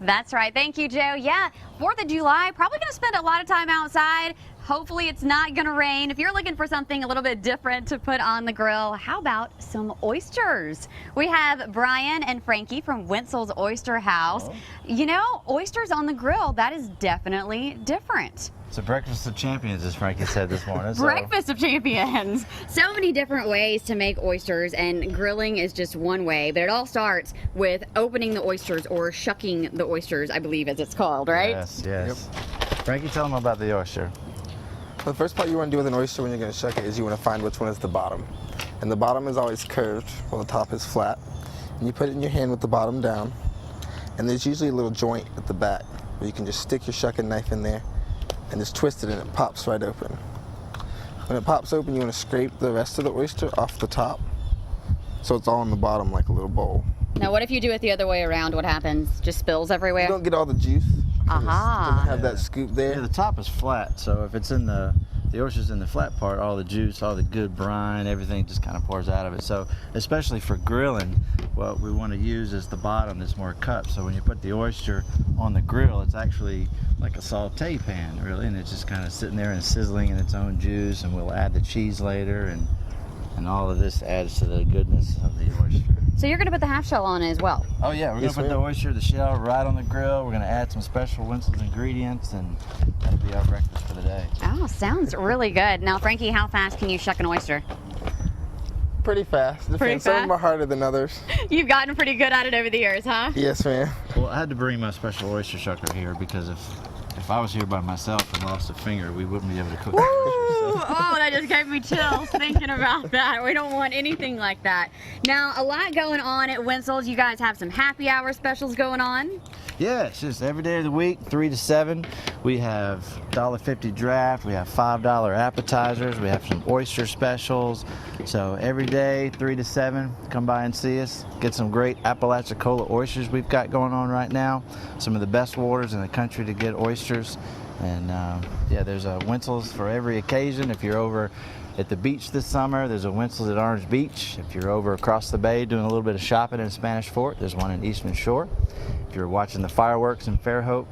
That's right. Thank you, Joe. Yeah, 4th of July, probably going to spend a lot of time outside. Hopefully it's not going to rain. If you're looking for something a little bit different to put on the grill, how about some oysters? We have Brian and Frankie from Wintzells Oyster House. Oh. You know, oysters on the grill, that is definitely different. It's a breakfast of champions, as Frankie said this morning. Breakfast of champions. So many different ways to make oysters, and grilling is just one way, but it all starts with opening the oysters, or shucking the oysters, I believe as it's called, right? Yes, yes. Yep. Frankie, tell them about the oyster. The first part you want to do with an oyster when you're going to shuck it is you want to find which one is the bottom. And the bottom is always curved while the top is flat. And you put it in your hand with the bottom down. And there's usually a little joint at the back where you can just stick your shucking knife in there and just twist it and it pops right open. When it pops open, you want to scrape the rest of the oyster off the top so it's all on the bottom like a little bowl. Now what if you do it the other way around? What happens? Just spills everywhere? You don't get all the juice. Aha. It doesn't have that scoop there. Yeah, the top is flat, so if it's in the oyster's in the flat part, all the juice, all the good brine, everything just kind of pours out of it. So especially for grilling, what we want to use is the bottom that's more cupped. So when you put the oyster on the grill, it's actually like a saute pan, really, and it's just kind of sitting there and sizzling in its own juice, and we'll add the cheese later, and all of this adds to the goodness of the oyster. So you're going to put the half shell on as well? Oh yeah, we're going to put the oyster, the shell, right on the grill. We're going to add some special Wintzells ingredients, and that'll be our breakfast for the day. Oh, sounds really good. Now, Frankie, how fast can you shuck an oyster? Pretty fast. Depends. Some of them are harder than others. You've gotten pretty good at it over the years, huh? Yes, ma'am. Well, I had to bring my special oyster shucker here because if I was here by myself and lost a finger, we wouldn't be able to cook. Oh, that just gave me chills thinking about that. We don't want anything like that. Now, a lot going on at Wintzells. You guys have some happy hour specials going on. Yeah, it's just every day of the week, 3 to 7. We have $1.50 draft. We have $5 appetizers. We have some oyster specials. So every day, 3 to 7, come by and see us. Get some great Apalachicola oysters we've got going on right now. Some of the best waters in the country to get oysters. And yeah, there's a Wintzells for every occasion. If you're over at the beach this summer, there's a Wintzells at Orange Beach. If you're over across the bay doing a little bit of shopping in Spanish Fort, there's one in Eastern Shore. If you're watching the fireworks in Fairhope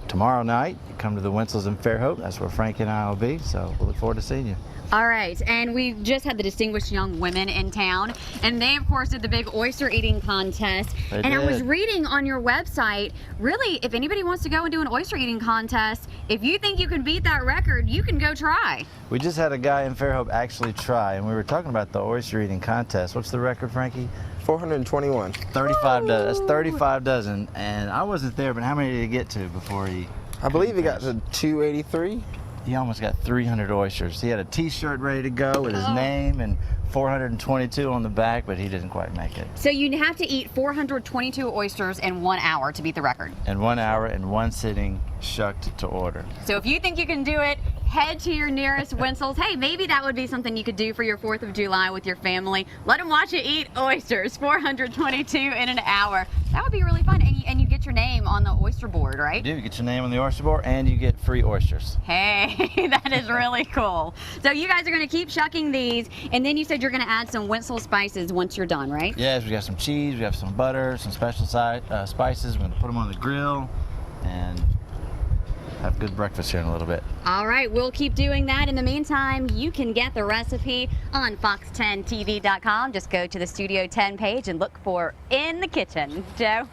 tomorrow night, you come to the Wintzells in Fairhope. That's where Frankie and I will be, so we'll look forward to seeing you. All right, and we just had the distinguished young women in town, and they, of course, did the big oyster eating contest. They and I was did. reading on your website, really, if anybody wants to go and do an oyster eating contest, if you think you can beat that record, you can go try. We just had a guy in Fairhope actually try, and we were talking about the oyster eating contest. What's the record, Frankie? 421. 35 dozen. That's 35 dozen, and I wasn't there, but how many did he get to before he? I believe he got to 283. He almost got 300 oysters. He had a T-shirt ready to go with his name and 422 on the back, but he didn't quite make it. So you have to eat 422 oysters in 1 hour to beat the record. In 1 hour, in one sitting, shucked to order. So if you think you can do it, head to your nearest Wintzells. Hey, maybe that would be something you could do for your 4th of July with your family. Let them watch you eat oysters, 422 in an hour. That would be really fun, and you get your name on the oyster board, right? You do. You get your name on the oyster board, and you get free oysters. Hey, that is really cool. So you guys are going to keep shucking these, and then you said you're going to add some Wintzells spices once you're done, right? Yes, we got some cheese, we have some butter, some special spices. We're going to put them on the grill and have good breakfast here in a little bit. All right, we'll keep doing that. In the meantime, you can get the recipe on fox10tv.com. Just go to the Studio 10 page and look for In the Kitchen. Joe?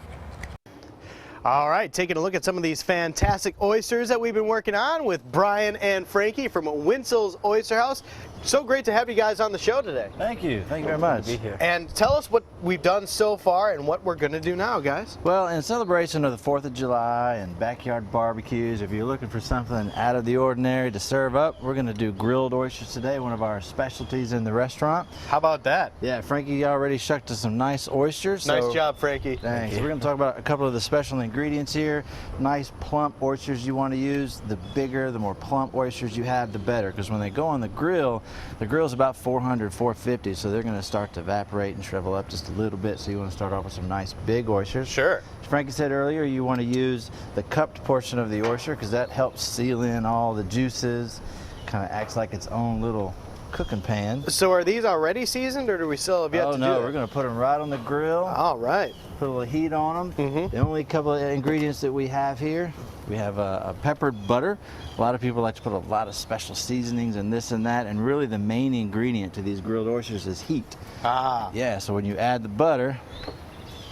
All right, taking a look at some of these fantastic oysters that we've been working on with Brian and Frankie from Wintzells Oyster House. So great to have you guys on the show today. Thank you. Thank you very much. Be here. And tell us what we've done so far and what we're going to do now, guys. Well, in celebration of the 4th of July and backyard barbecues, if you're looking for something out of the ordinary to serve up, we're going to do grilled oysters today, one of our specialties in the restaurant. How about that? Yeah, Frankie already shucked us some nice oysters. Nice job, Frankie. Thanks. We're going to talk about a couple of the special ingredients here. Nice plump oysters you want to use. The bigger, the more plump oysters you have, the better, because when they go on the grill's about 400, 450, so they're going to start to evaporate and shrivel up just a little bit, so you want to start off with some nice big oysters. Sure. As Frankie said earlier, you want to use the cupped portion of the oyster because that helps seal in all the juices, kind of acts like its own little cooking pan. So are these already seasoned, or do we still have yet to do no, that? we're going to put them right on the grill. All right. Put a little heat on them. The only couple of ingredients that we have here, we have a peppered butter. A lot of people like to put a lot of special seasonings and this and that, and really the main ingredient to these grilled oysters is heat. Ah. Yeah, so when you add the butter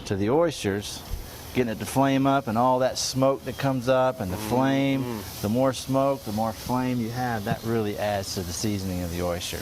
to the oysters, getting it to flame up and all that smoke that comes up and the flame, the more smoke, the more flame you have, that really adds to the seasoning of the oyster.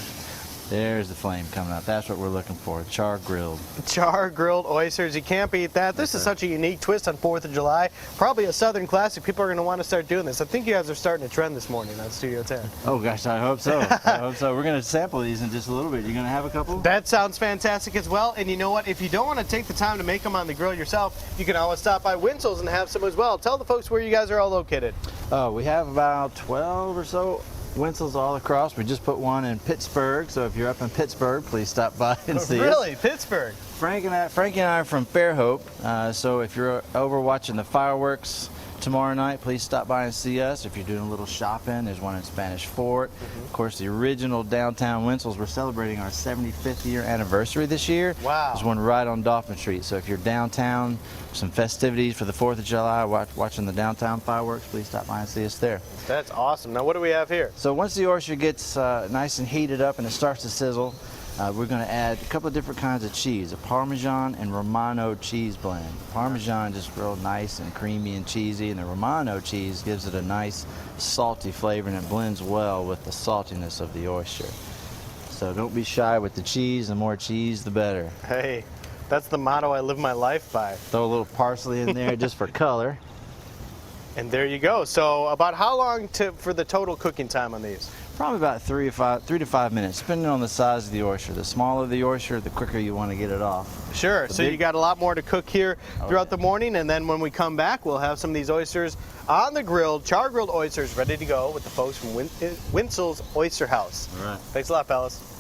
There's the flame coming up. That's what we're looking for, char-grilled. Char-grilled oysters. You can't beat that. This is such a unique twist on 4th of July. Probably a Southern classic. People are going to want to start doing this. I think you guys are starting a trend this morning on Studio 10. Oh gosh, I hope so. I hope so. We're going to sample these in just a little bit. You going to have a couple? That sounds fantastic as well. And you know what? If you don't want to take the time to make them on the grill yourself, you can always stop by Wintzells and have some as well. Tell the folks where you guys are all located. We have about 12 or so Wintzells all across. We just put one in Pittsburgh, so if you're up in Pittsburgh, please stop by and see us. Really? Pittsburgh? Frankie and I are from Fairhope, so if you're over watching the fireworks tomorrow night, please stop by and see us. If you're doing a little shopping, there's one in Spanish Fort. Of course, the original downtown Wintzells, we're celebrating our 75th year anniversary this year. Wow. There's one right on Dolphin Street, so if you're downtown, some festivities for the 4th of July, watching the downtown fireworks, please stop by and see us there. That's awesome. Now, what do we have here? So once the oyster gets nice and heated up and it starts to sizzle, we're going to add a couple of different kinds of cheese, a Parmesan and Romano cheese blend. Parmesan just real nice and creamy and cheesy, and the Romano cheese gives it a nice salty flavor, and it blends well with the saltiness of the oyster. So don't be shy with the cheese. The more cheese, the better. Hey, that's the motto I live my life by. Throw a little parsley in there just for color. And there you go. So about how long for the total cooking time on these? Probably about 3 to 5 minutes, depending on the size of the oyster. The smaller the oyster, the quicker you want to get it off. Sure. So you got a lot more to cook here throughout the morning, and then when we come back, we'll have some of these oysters on the grill, char-grilled oysters ready to go with the folks from Wintzells Oyster House. All right. Thanks a lot, fellas.